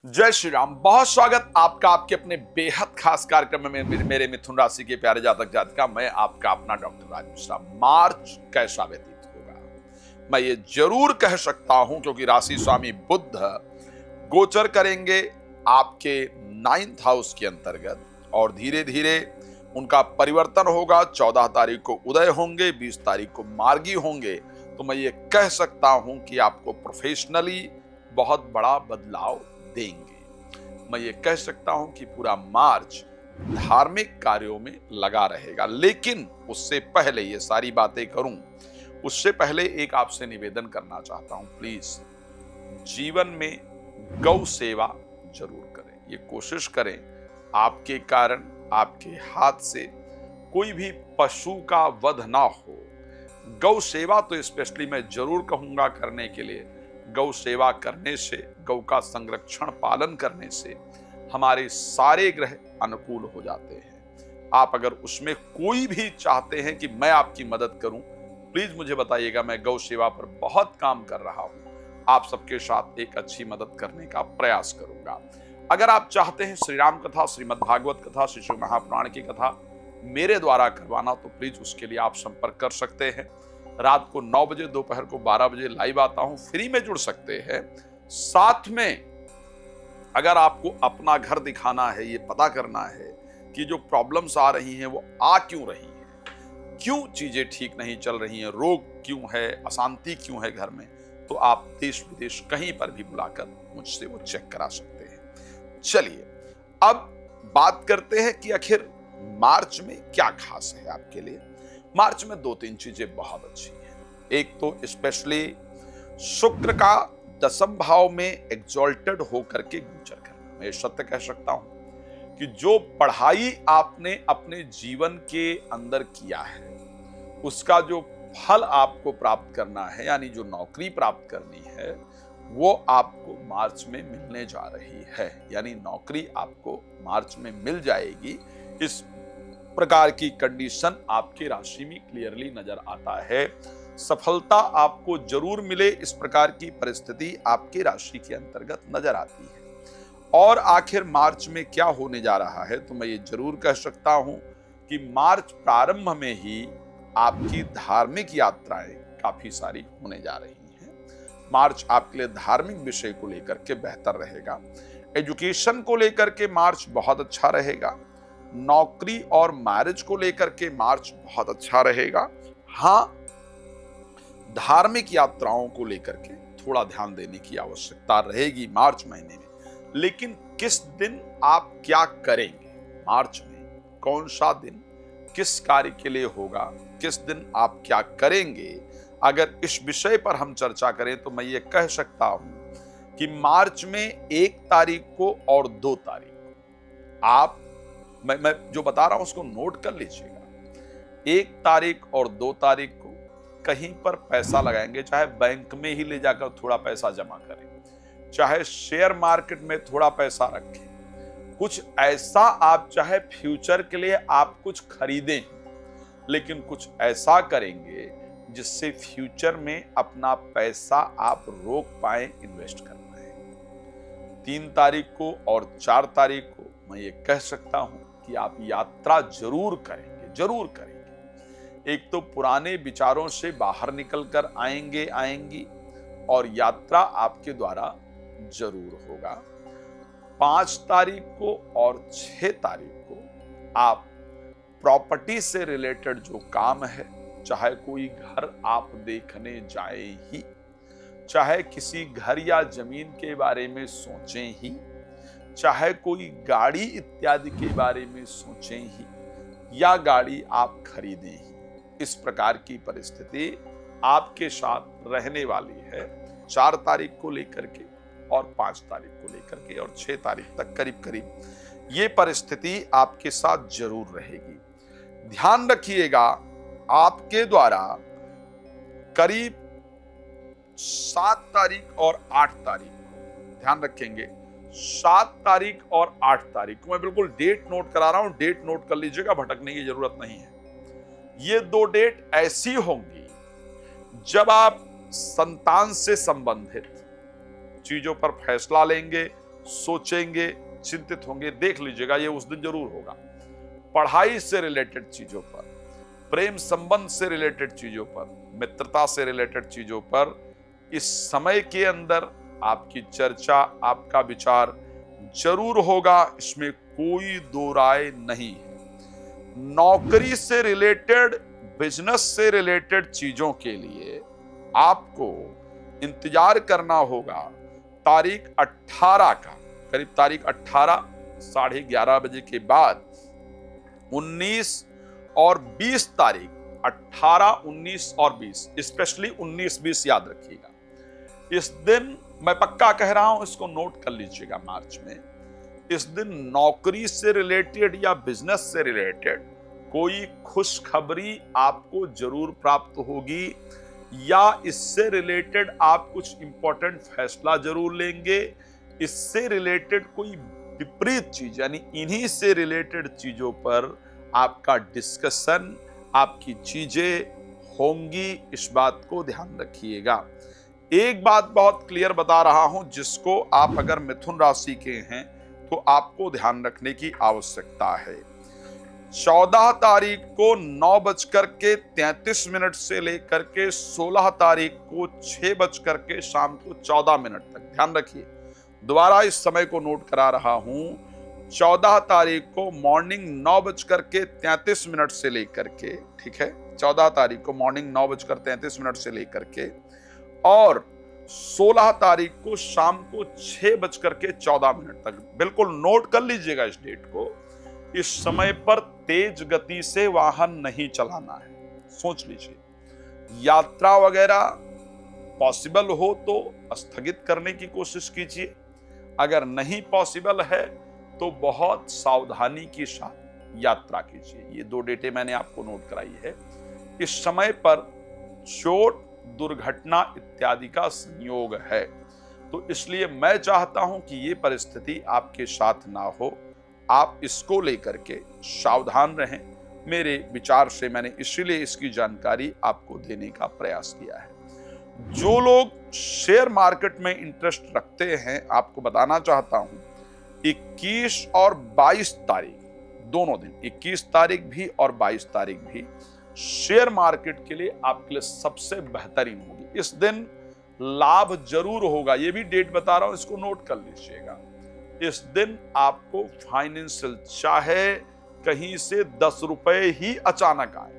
जय श्री राम। बहुत स्वागत आपका आपके अपने बेहद खास कार्यक्रम में मेरे मिथुन राशि के प्यारे जातक जातिका। मैं आपका अपना डॉक्टर राज मिश्रा। मार्च कैसा व्यतीत होगा, मैं ये जरूर कह सकता हूं क्योंकि राशि स्वामी बुध गोचर करेंगे आपके 9th हाउस के अंतर्गत और धीरे धीरे उनका परिवर्तन होगा। 14 तारीख को उदय होंगे, 20 तारीख को मार्गी होंगे। तो मैं ये कह सकता हूं कि आपको प्रोफेशनली बहुत बड़ा बदलाव देंगे। मैं ये कह सकता हूं कि पूरा मार्च धार्मिक कार्यों में लगा रहेगा। लेकिन उससे पहले ये सारी बातें करूं, उससे पहले एक आपसे निवेदन करना चाहता हूं। प्लीज जीवन में गौ सेवा जरूर करें। ये कोशिश करें आपके कारण, आपके हाथ से कोई भी पशु का वध ना हो। गौ सेवा तो स्पेशली मैं जरूर कहूंगा करने के लिए। गौ सेवा करने से, गौ का संरक्षण पालन करने से हमारे सारे ग्रह अनुकूल हो जाते हैं। आप अगर उसमें कोई भी चाहते हैं कि मैं आपकी मदद करूं, प्लीज मुझे बताइएगा। मैं गौ सेवा पर बहुत काम कर रहा हूं। आप सबके साथ एक अच्छी मदद करने का प्रयास करूंगा। अगर आप चाहते हैं श्री राम कथा, श्रीमद् भागवत कथा, श्री शिव महापुराण की कथा मेरे द्वारा करवाना, तो प्लीज उसके लिए आप संपर्क कर सकते हैं। रात को 9 बजे, दोपहर को 12 बजे लाइव आता हूं। फ्री में जुड़ सकते हैं। साथ में अगर आपको अपना घर दिखाना है, ये पता करना है कि जो प्रॉब्लम्स आ रही हैं वो आ क्यों रही हैं, क्यों चीजें ठीक नहीं चल रही हैं, रोग क्यों है, अशांति क्यों है घर में, तो आप देश विदेश कहीं पर भी बुलाकर मुझसे वो चेक करा सकते हैं। चलिए अब बात करते हैं कि आखिर मार्च में क्या खास है आपके लिए। मार्च में 2-3 चीजें बहुत अच्छी हैं। एक तो स्पेशली शुक्र का 10th भाव में एग्जॉल्टेड होकर के गोचर करना। मैं सत्य कह सकता हूं कि जो पढ़ाई आपने अपने जीवन के अंदर किया है, उसका जो फल आपको प्राप्त करना है, यानी जो नौकरी प्राप्त करनी है, वो आपको मार्च में मिलने जा रही है। यानी नौकरी आपको मार्च में मिल जाएगी। इस प्रकार की कंडीशन आपकी राशि में क्लियरली नजर आता है। सफलता आपको जरूर मिले, इस प्रकार की परिस्थिति आपकी राशि के अंतर्गत नजर आती है। और आखिर मार्च में क्या होने जा रहा है, तो मैं ये जरूर कह सकता हूं कि मार्च प्रारंभ में ही आपकी धार्मिक यात्राएं काफी सारी होने जा रही हैं। मार्च आपके लिए धार्मिक विषय को लेकर के बेहतर रहेगा। एजुकेशन को लेकर के मार्च बहुत अच्छा रहेगा। नौकरी और मैरिज को लेकर के मार्च बहुत अच्छा रहेगा। हाँ, धार्मिक यात्राओं को लेकर के थोड़ा ध्यान देने की आवश्यकता रहेगी मार्च महीने में। लेकिन किस दिन आप क्या करेंगे, मार्च में कौन सा दिन किस कार्य के लिए होगा, किस दिन आप क्या करेंगे, अगर इस विषय पर हम चर्चा करें तो मैं ये कह सकता हूं कि मार्च में 1 तारीख को और 2 तारीख को आप, मैं जो बता रहा हूं उसको नोट कर लीजिएगा। 1 तारीख और 2 तारीख को कहीं पर पैसा लगाएंगे, चाहे बैंक में ही ले जाकर थोड़ा पैसा जमा करें, चाहे शेयर मार्केट में थोड़ा पैसा रखें, कुछ ऐसा आप चाहे फ्यूचर के लिए आप कुछ खरीदें, लेकिन कुछ ऐसा करेंगे जिससे फ्यूचर में अपना पैसा आप रोक पाए इन्वेस्ट कर पाए। 3 तारीख को और 4 तारीख को मैं ये कह सकता हूं कि आप यात्रा जरूर करेंगे, जरूर करेंगे। एक तो पुराने विचारों से बाहर निकलकर आएंगी और यात्रा आपके द्वारा जरूर होगा। 5 तारीख को और 6 तारीख को आप प्रॉपर्टी से रिलेटेड जो काम है, चाहे कोई घर आप देखने जाए ही, चाहे किसी घर या जमीन के बारे में सोचें ही, चाहे कोई गाड़ी इत्यादि के बारे में सोचें ही, या गाड़ी आप खरीदें ही, इस प्रकार की परिस्थिति आपके साथ रहने वाली है 4 तारीख को लेकर के और 5 तारीख को लेकर के और 6 तारीख तक करीब करीब ये परिस्थिति आपके साथ जरूर रहेगी। ध्यान रखिएगा, आपके द्वारा करीब 7 तारीख और 8 तारीख को, ध्यान रखेंगे 7 तारीख और 8 तारीख को, मैं बिल्कुल डेट नोट करा रहा हूं, डेट नोट कर लीजिएगा, भटकने की जरूरत नहीं है। ये 2 डेट ऐसी होंगी जब आप संतान से संबंधित चीजों पर फैसला लेंगे, सोचेंगे, चिंतित होंगे, देख लीजिएगा ये उस दिन जरूर होगा। पढ़ाई से रिलेटेड चीजों पर, प्रेम संबंध से रिलेटेड चीजों पर, मित्रता से रिलेटेड चीजों पर इस समय के अंदर आपकी चर्चा, आपका विचार जरूर होगा, इसमें कोई दो राय नहीं है। नौकरी से रिलेटेड, बिजनेस से रिलेटेड चीजों के लिए आपको इंतजार करना होगा तारीख 18 का, करीब तारीख 18 11:30 बजे के बाद 19 और 20 तारीख, 18, 19 और 20, स्पेशली 19-20 याद रखिएगा। इस दिन मैं पक्का कह रहा हूं, इसको नोट कर लीजिएगा मार्च में। इस दिन नौकरी से रिलेटेड या बिजनेस से रिलेटेड कोई खुशखबरी आपको जरूर प्राप्त होगी, या इससे रिलेटेड आप कुछ इंपॉर्टेंट फैसला जरूर लेंगे। इससे रिलेटेड कोई विपरीत चीज, यानी इन्हीं से रिलेटेड चीजों पर आपका डिस्कशन, आपकी चीजें होंगी, इस बात को ध्यान रखिएगा। एक बात बहुत क्लियर बता रहा हूं, जिसको आप अगर मिथुन राशि के हैं तो आपको ध्यान रखने की आवश्यकता है। 14 तारीख को 9:33 से लेकर के 16 तारीख को 6 शाम को 14 तक, ध्यान रखिए, दोबारा इस समय को नोट करा रहा हूं। 14 तारीख को मॉर्निंग 9:33 से लेकर के, ठीक है, 14 तारीख को मॉर्निंग 9:33 से लेकर के, और 16 तारीख को शाम को 6:14 तक, बिल्कुल नोट कर लीजिएगा इस डेट को। इस समय पर तेज गति से वाहन नहीं चलाना है, सोच लीजिए। यात्रा वगैरह पॉसिबल हो तो स्थगित करने की कोशिश कीजिए, अगर नहीं पॉसिबल है तो बहुत सावधानी के साथ यात्रा कीजिए। ये 2 डेटें मैंने आपको नोट कराई है। इस समय पर चोट, दुर्घटना इत्यादि का संयोग है, तो इसलिए मैं चाहता हूं कि ये परिस्थिति आपके साथ ना हो। आप इसको लेकर के सावधान रहें। मेरे विचार से मैंने इसीलिए इसकी जानकारी आपको देने का प्रयास किया है। जो लोग शेयर मार्केट में इंटरेस्ट रखते हैं, आपको बताना चाहता हूं, 21 और 22 तारीख दोनों दिन, 21 तारीख भी और 22 तारीख भी शेयर मार्केट के लिए आपके लिए सबसे बेहतरीन होगी। इस दिन लाभ जरूर होगा, ये भी डेट बता रहा हूं, इसको नोट कर लीजिएगा। इस दिन आपको फाइनेंशियल, चाहे कहीं से 10 रुपए ही अचानक आए,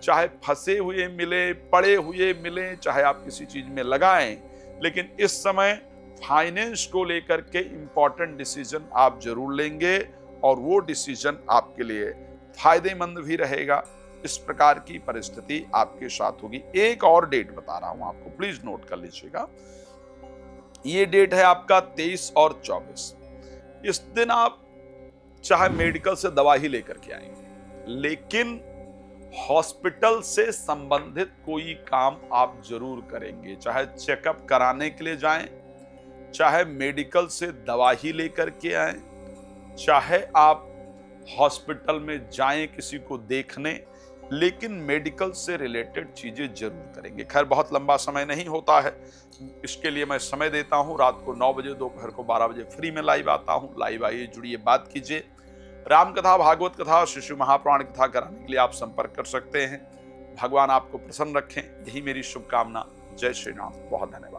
चाहे फंसे हुए मिले, पड़े हुए मिले, चाहे आप किसी चीज में लगाएं, लेकिन इस समय फाइनेंस को लेकर के इंपॉर्टेंट डिसीजन आप जरूर लेंगे, और वो डिसीजन आपके लिए फायदेमंद भी रहेगा। इस प्रकार की परिस्थिति आपके साथ होगी। एक और डेट बता रहा हूं आपको, प्लीज नोट कर लीजिएगा। ये डेट है आपका 23 और 24। इस दिन आप चाहे मेडिकल से दवा ही लेकर के आएंगे, लेकिन हॉस्पिटल से संबंधित कोई काम आप जरूर करेंगे। चाहे चेकअप कराने के लिए जाएं, चाहे मेडिकल से दवा ही लेकर के आएं, चाहे आप हॉस्पिटल में जाएं किसी को देखने, लेकिन मेडिकल से रिलेटेड चीजें जरूर करेंगे। खैर बहुत लंबा समय नहीं होता है, इसके लिए मैं समय देता हूं। रात को 9 बजे, दोपहर को 12 बजे फ्री में लाइव आता हूं। लाइव आइए, जुड़िए, बात कीजिए। राम कथा, भागवत कथा, शिशु महापुराण कथा कराने के लिए आप संपर्क कर सकते हैं। भगवान आपको प्रसन्न रखें, यही मेरी शुभकामना। जय श्री राम, बहुत धन्यवाद।